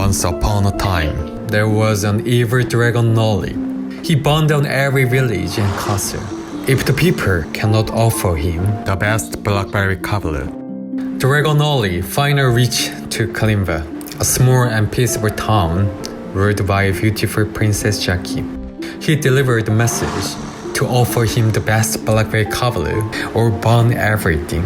Once upon a time, there was an evil dragon Nolly. He burned down every village and castle. If the people cannot offer him the best blackberry cobbler, Dragon Nolly finally reached to Kalimba, a small and peaceful town ruled by a beautiful Princess Jackie. He delivered the message to offer him the best blackberry cobbler or burn everything.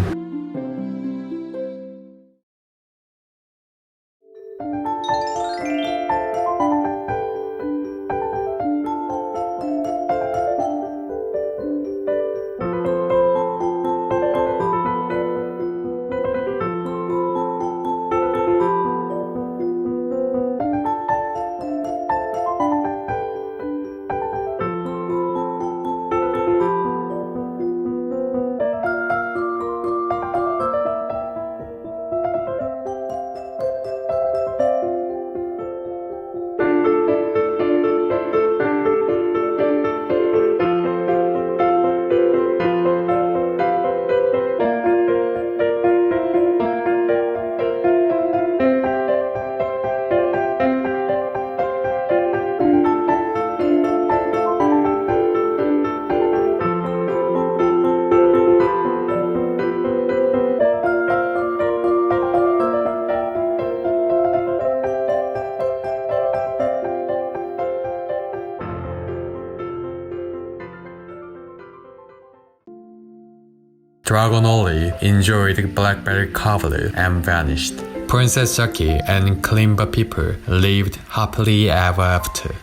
Dragon Nolly enjoyed blackberry cobbler and vanished. Princess Jackie and Kalimba people lived happily ever after.